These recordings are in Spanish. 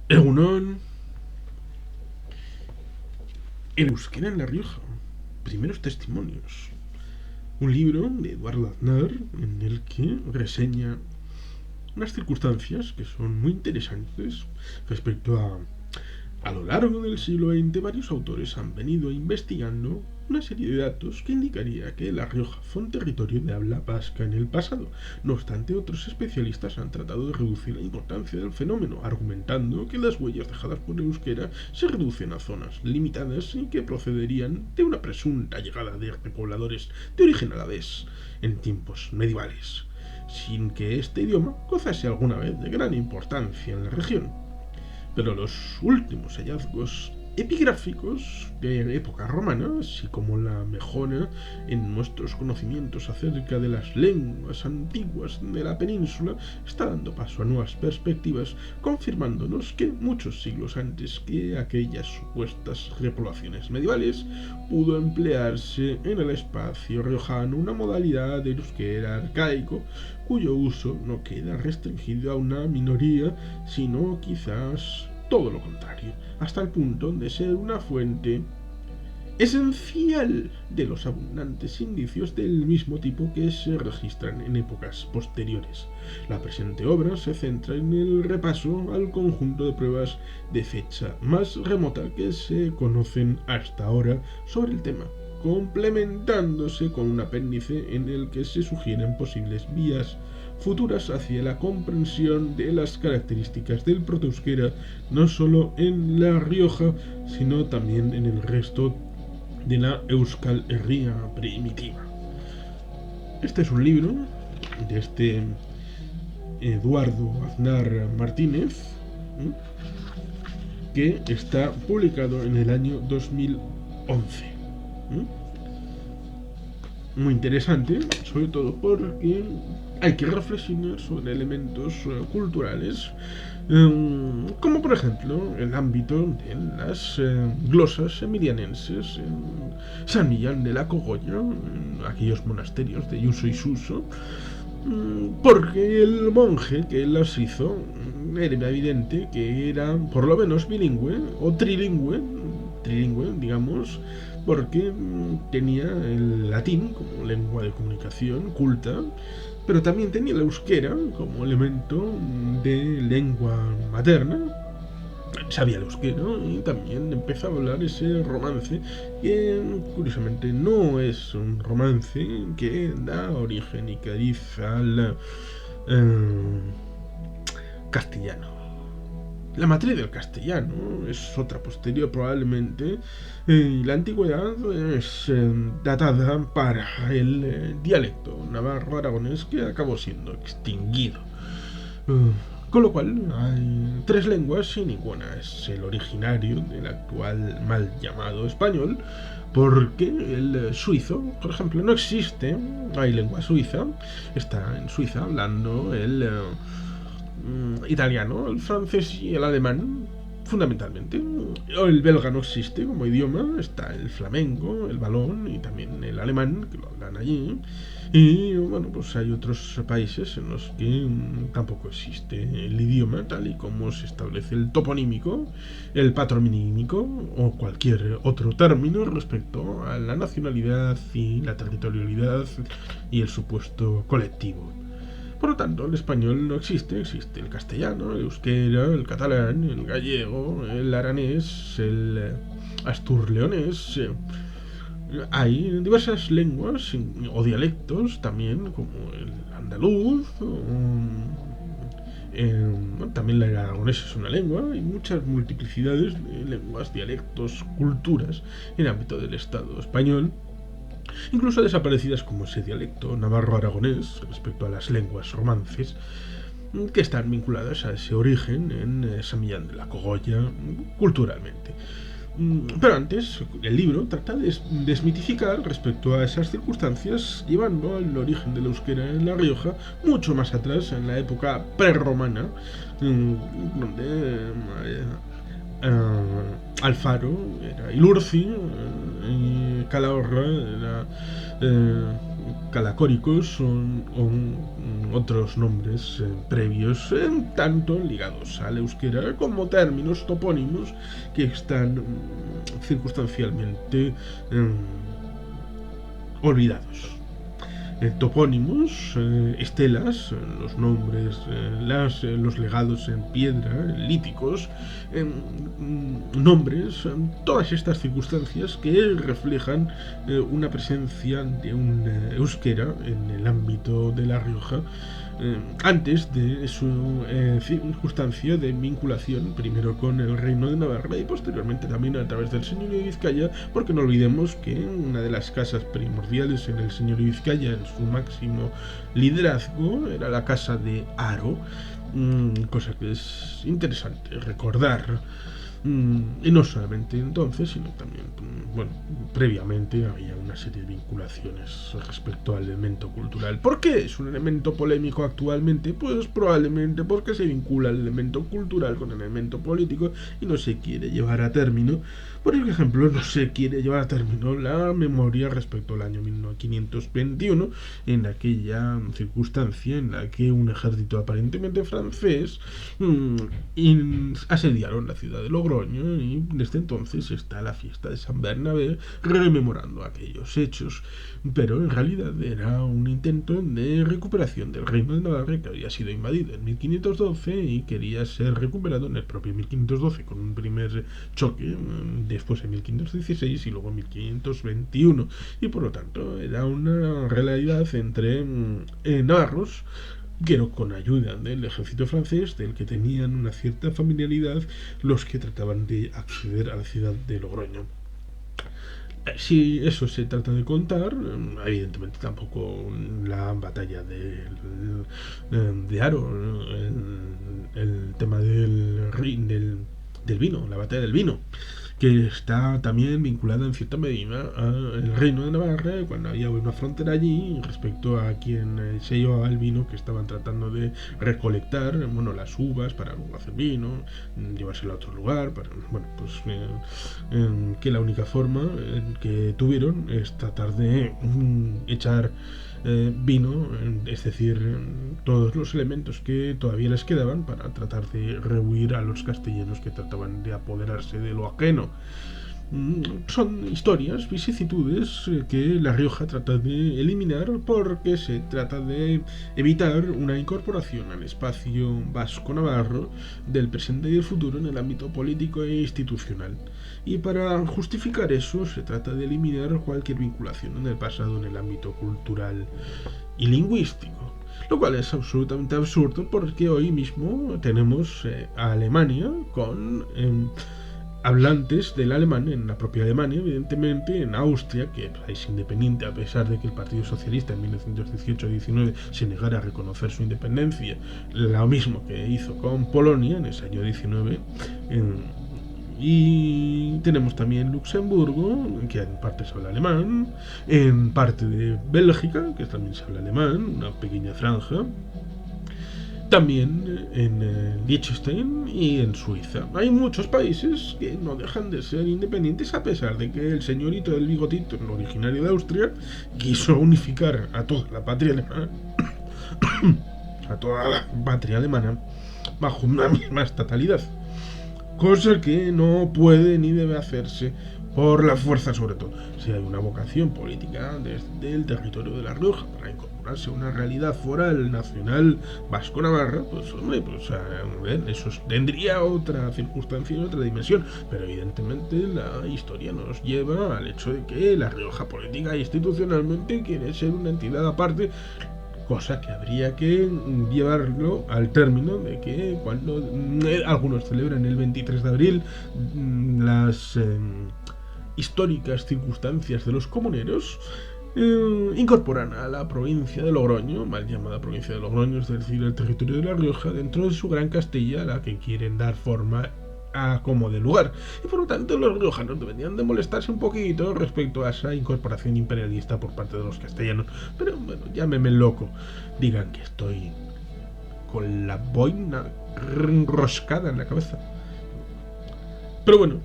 Egunon, el euskera en La Rioja. Primeros testimonios. Un libro de Eduardo Aznar en el que reseña unas circunstancias que son muy interesantes respecto a lo largo del siglo XX varios autores han venido investigando una serie de datos que indicaría que La Rioja fue un territorio de habla vasca en el pasado. No obstante, otros especialistas han tratado de reducir la importancia del fenómeno, argumentando que las huellas dejadas por el euskera se reducen a zonas limitadas y que procederían de una presunta llegada de repobladores de origen alavés en tiempos medievales, sin que este idioma gozase alguna vez de gran importancia en la región. Pero los últimos hallazgos epigráficos de época romana, así como la mejora en nuestros conocimientos acerca de las lenguas antiguas de la península, está dando paso a nuevas perspectivas, confirmándonos que muchos siglos antes que aquellas supuestas repoblaciones medievales, pudo emplearse en el espacio riojano una modalidad de euskera arcaico, cuyo uso no queda restringido a una minoría, sino quizás todo lo contrario, hasta el punto de ser una fuente esencial de los abundantes indicios del mismo tipo que se registran en épocas posteriores. La presente obra se centra en el repaso al conjunto de pruebas de fecha más remota que se conocen hasta ahora sobre el tema, complementándose con un apéndice en el que se sugieren posibles vías futuras hacia la comprensión de las características del protoeuskera no solo en La Rioja, sino también en el resto de la Euskal Herria primitiva. Este es un libro de este Eduardo Aznar Martínez, que está publicado en el año 2011. Muy interesante, sobre todo porque hay que reflexionar sobre elementos culturales, como por ejemplo el ámbito de las glosas emilianenses en San Millán de la Cogolla, en aquellos monasterios de Yuso y Suso, porque el monje que las hizo era evidente que era por lo menos bilingüe o trilingüe, digamos, porque tenía el latín como lengua de comunicación culta, pero también tenía el euskera como elemento de lengua materna. Sabía el euskera y también empezó a hablar ese romance que curiosamente no es un romance que da origen y cariz al castellano. La matriz del castellano es otra posterior probablemente, y la antigüedad es datada para el dialecto navarro-aragonés que acabó siendo extinguido. Con lo cual hay tres lenguas y ninguna es el originario del actual mal llamado español, porque el suizo, por ejemplo, no existe. Hay lengua suiza, está en Suiza hablando el italiano, el francés y el alemán, fundamentalmente. El belga no existe como idioma, está el flamenco, el valón y también el alemán, que lo hablan allí. Y bueno, pues hay otros países en los que tampoco existe el idioma tal y como se establece el toponímico, el patronímico o cualquier otro término respecto a la nacionalidad y la territorialidad y el supuesto colectivo. Por lo tanto, el español no existe, existe el castellano, el euskera, el catalán, el gallego, el aranés, el asturleonés. Hay diversas lenguas o dialectos también, como el andaluz, también el aragonés es una lengua, hay muchas multiplicidades de lenguas, dialectos, culturas en el ámbito del Estado español, incluso desaparecidas como ese dialecto navarro-aragonés respecto a las lenguas romances, que están vinculadas a ese origen en San Millán de la Cogolla culturalmente. Pero antes, el libro trata de desmitificar respecto a esas circunstancias, llevando al origen del euskera en La Rioja mucho más atrás, en la época prerromana, donde Alfaro era Ilurci y Calahorra era calacóricos son otros nombres previos, tanto ligados al euskera como términos topónimos que están circunstancialmente olvidados. Topónimos, estelas, los nombres, los legados en piedra, líticos, nombres, todas estas circunstancias que reflejan una presencia de un euskera en el ámbito de La Rioja antes de su circunstancia de vinculación primero con el Reino de Navarra y posteriormente también a través del señorío de Vizcaya, porque no olvidemos que una de las casas primordiales en el señorío de Vizcaya en su máximo liderazgo era la casa de Haro, cosa que es interesante recordar. Y no solamente entonces, sino también, bueno, previamente había una serie de vinculaciones respecto al elemento cultural. ¿Por qué es un elemento polémico actualmente? Pues probablemente porque se vincula el elemento cultural con el elemento político y no se quiere llevar a término. Por ejemplo, no se quiere llevar a término la memoria respecto al año 1521, en aquella circunstancia en la que un ejército aparentemente francés asediaron la ciudad de Logroño, y desde entonces está la fiesta de San Bernabé rememorando aquellos hechos, pero en realidad era un intento de recuperación del Reino de Navarra que había sido invadido en 1512 y quería ser recuperado en el propio 1512 con un primer choque, después en 1516 y luego en 1521, y por lo tanto era una realidad entre navarros, pero con ayuda del ejército francés, del que tenían una cierta familiaridad los que trataban de acceder a la ciudad de Logroño. Si eso se trata de contar, evidentemente tampoco la batalla de Haro, el tema del vino, la batalla del vino, que está también vinculada en cierta medida al Reino de Navarra, cuando había una frontera allí respecto a quien se llevaba el vino que estaban tratando de recolectar, bueno, las uvas para luego hacer vino, llevárselo a otro lugar, que la única forma que tuvieron es tratar de echar vino, es decir, todos los elementos que todavía les quedaban para tratar de rehuir a los castellanos que trataban de apoderarse de lo ajeno. Son historias, vicisitudes que La Rioja trata de eliminar porque se trata de evitar una incorporación al espacio vasco-navarro del presente y el futuro en el ámbito político e institucional. Y para justificar eso se trata de eliminar cualquier vinculación en el pasado en el ámbito cultural y lingüístico. Lo cual es absolutamente absurdo porque hoy mismo tenemos a Alemania con hablantes del alemán en la propia Alemania, evidentemente en Austria, que es independiente a pesar de que el Partido Socialista en 1918-19 se negara a reconocer su independencia, lo mismo que hizo con Polonia en ese año 19. Y tenemos también Luxemburgo, que en parte se habla alemán, en parte de Bélgica, que también se habla alemán, una pequeña franja, también en Liechtenstein y en Suiza. Hay muchos países que no dejan de ser independientes a pesar de que el señorito del bigotito, originario de Austria, quiso unificar a toda la patria alemana bajo una misma estatalidad, cosa que no puede ni debe hacerse por la fuerza, sobre todo si hay una vocación política desde el territorio de La Rioja para incorporarse a una realidad foral nacional vasco-navarra. Pues hombre, eso tendría otra circunstancia y otra dimensión, pero evidentemente la historia nos lleva al hecho de que La Rioja política e institucionalmente quiere ser una entidad aparte, cosa que habría que llevarlo al término de que cuando algunos celebran el 23 de abril las históricas circunstancias de los comuneros, incorporan a la provincia de Logroño, mal llamada provincia de Logroño, es decir, el territorio de La Rioja, dentro de su Gran Castilla, a la que quieren dar forma como de lugar, y por lo tanto los riojanos deberían de molestarse un poquito respecto a esa incorporación imperialista por parte de los castellanos. Pero bueno, llámeme loco, digan que estoy con la boina enroscada en la cabeza, pero bueno,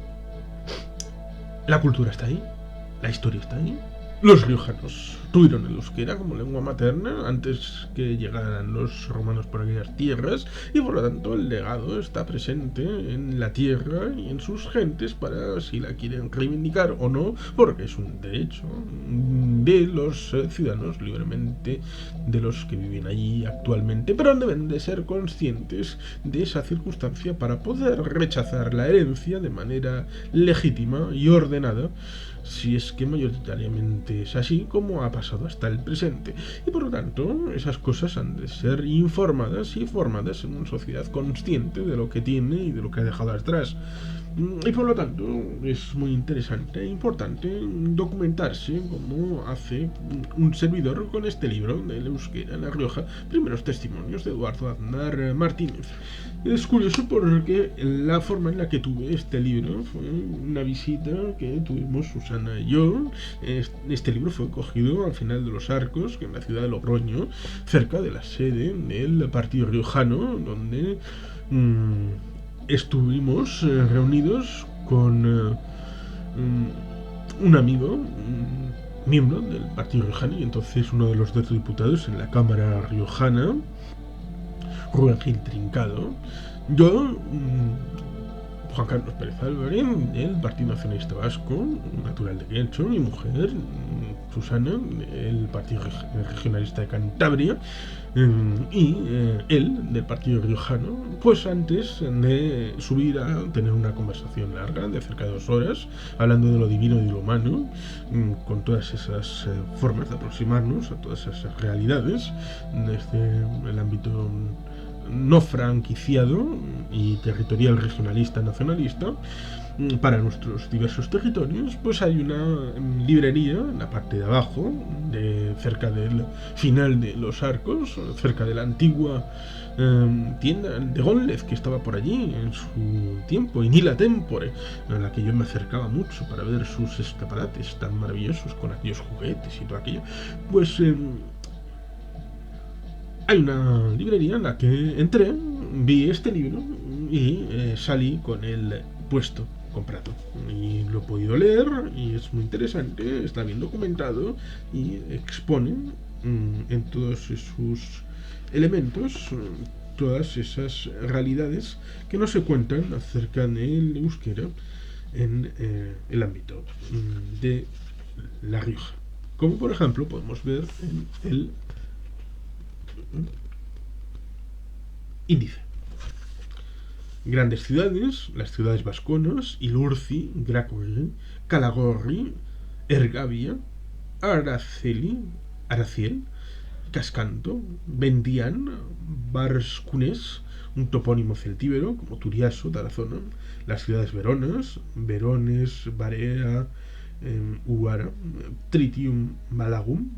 la cultura está ahí, la historia está ahí, Los riojanos tuvieron el euskera como lengua materna antes que llegaran los romanos por aquellas tierras y por lo tanto el legado está presente en la tierra y en sus gentes para si la quieren reivindicar o no, porque es un derecho de los ciudadanos libremente de los que viven allí actualmente, pero deben de ser conscientes de esa circunstancia para poder rechazar la herencia de manera legítima y ordenada, si es que mayoritariamente es así como ha pasado hasta el presente. Y por lo tanto, esas cosas han de ser informadas y formadas en una sociedad consciente de lo que tiene y de lo que ha dejado atrás. Y por lo tanto, es muy interesante e importante documentarse como hace un servidor con este libro del euskera en La Rioja, primeros testimonios de Eduardo Aznar Martínez. Es curioso porque la forma en la que tuve este libro fue una visita que tuvimos Susana y yo. Este libro fue cogido al final de los Arcos, en la ciudad de Logroño, cerca de la sede del partido riojano, donde estuvimos reunidos con un amigo, miembro del partido riojano y entonces uno de los dos diputados en la Cámara riojana, Rubén Gil Trincado. Yo, Juan Carlos Pérez Álvarez, del Partido Nacionalista Vasco, natural de Guelcho, mi mujer, Susana, del Partido Regionalista de Cantabria, y él, del Partido Riojano, pues antes de subir a tener una conversación larga de cerca de 2 horas, hablando de lo divino y de lo humano, con todas esas formas de aproximarnos a todas esas realidades, desde el ámbito no franquiciado y territorial regionalista nacionalista para nuestros diversos territorios, pues hay una librería en la parte de abajo, cerca del final de los Arcos, cerca de la antigua tienda de Gómez que estaba por allí en su tiempo, y Nila Tempore, en la que yo me acercaba mucho para ver sus escaparates tan maravillosos con aquellos juguetes y todo aquello. Pues hay una librería en la que entré, vi este libro y salí con el puesto comprado. Y lo he podido leer y es muy interesante, está bien documentado y expone en todos sus elementos todas esas realidades que no se cuentan acerca del euskera en el ámbito de La Rioja. Como por ejemplo podemos ver en el índice. Grandes ciudades, las ciudades vasconas, Ilurzi, Grácoli, Calagorri, Ergavia, Araciel, Cascanto, Vendián, Barscunes, un topónimo celtíbero como Turiaso, Tarazona, las ciudades Verones, Barea, Uara, Tritium, Malagum,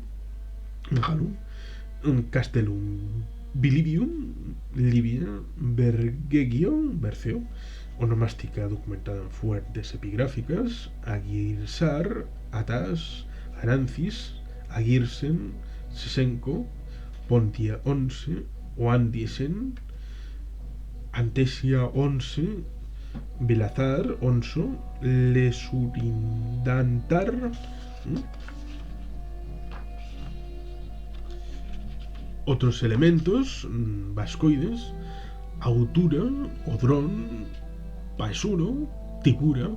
Castellum, Bilibium, Libia, Bergegio, Berceo, onomástica documentada en fuentes epigráficas, Agirsar, Atas, Arancis, Agirsen, Sesenco, Pontia 11, Oandiesen, Antesia 11, Belazar, Onso, Lesurindantar, otros elementos vascoides, Autura, Odrón, Paesuro, Tipura,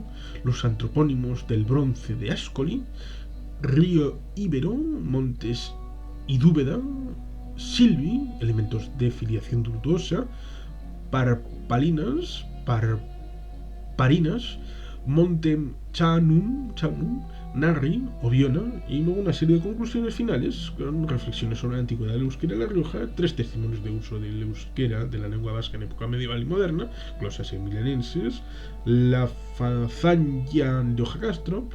los antropónimos del bronce de Ascoli, Río Íbero, Montes Idúbeda, Silvi, elementos de filiación tortuosa, Parinas, Monte Chanum, Narri, Oviona, y luego una serie de conclusiones finales con reflexiones sobre la antigüedad del euskera en La Rioja, 3 testimonios de uso del euskera de la lengua vasca en época medieval y moderna, glosas milenenses, la fazaña de Ojacastro,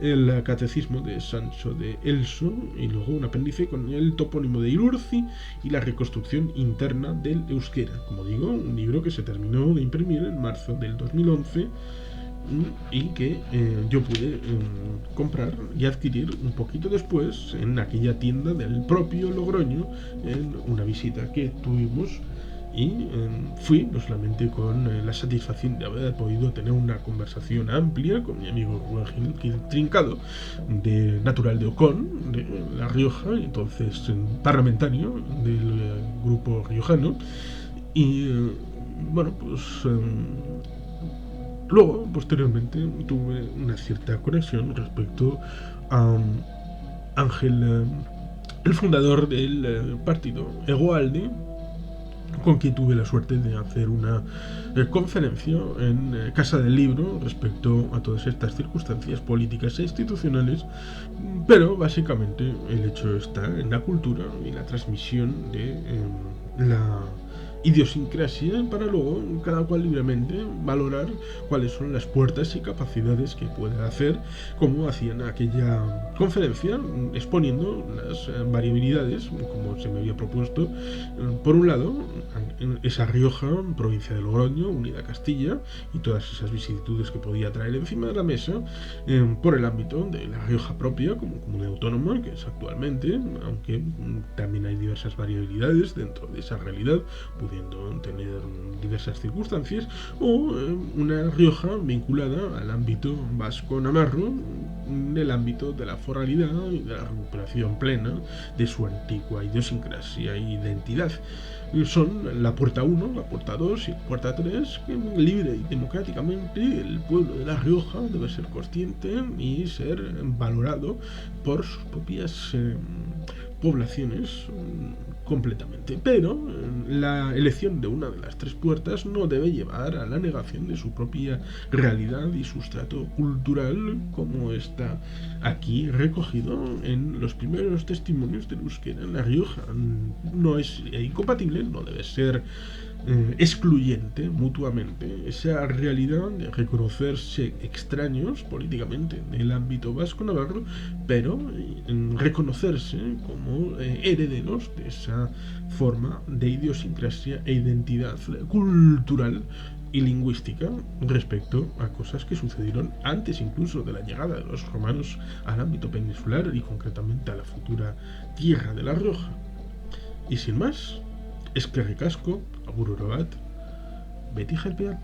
el catecismo de Sancho de Elso, y luego un apéndice con el topónimo de Ilurzi y la reconstrucción interna del euskera. Como digo, un libro que se terminó de imprimir en marzo del 2011 y que yo pude comprar y adquirir un poquito después en aquella tienda del propio Logroño en una visita que tuvimos fui no solamente con la satisfacción de haber podido tener una conversación amplia con mi amigo Rubén Gil Trincado, natural de Ocón, de La Rioja, entonces parlamentario del grupo riojano, y bueno, pues luego, posteriormente, tuve una cierta conexión respecto a Ángel, el fundador del partido Egualde, con quien tuve la suerte de hacer una conferencia en Casa del Libro respecto a todas estas circunstancias políticas e institucionales, pero básicamente el hecho está en la cultura y la transmisión de la idiosincrasia para luego cada cual libremente valorar cuáles son las puertas y capacidades que puede hacer, como hacían aquella conferencia, exponiendo las variabilidades, como se me había propuesto. Por un lado, esa Rioja, provincia de Logroño, unida a Castilla, y todas esas vicisitudes que podía traer encima de la mesa, por el ámbito de la Rioja propia como comunidad autónoma, que es actualmente, aunque también hay diversas variabilidades dentro de esa realidad, pudiendo tener diversas circunstancias, o una Rioja vinculada al ámbito vasco-navarro, en el ámbito de la foralidad y de la recuperación plena de su antigua idiosincrasia e identidad. Son la puerta 1, la puerta 2 y la puerta 3, que libre y democráticamente el pueblo de La Rioja debe ser consciente y ser valorado por sus propias poblaciones completamente. Pero la elección de una de las tres puertas no debe llevar a la negación de su propia realidad y sustrato cultural, como está aquí recogido en los primeros testimonios del euskera en La Rioja. No es incompatible, no debe ser excluyente mutuamente esa realidad de reconocerse extraños políticamente en el ámbito vasco-navarro, pero reconocerse como herederos de esa forma de idiosincrasia e identidad cultural y lingüística respecto a cosas que sucedieron antes incluso de la llegada de los romanos al ámbito peninsular y concretamente a la futura tierra de La Rioja. Y sin más, eskerrik asko, agur oro bat, beti jerpean.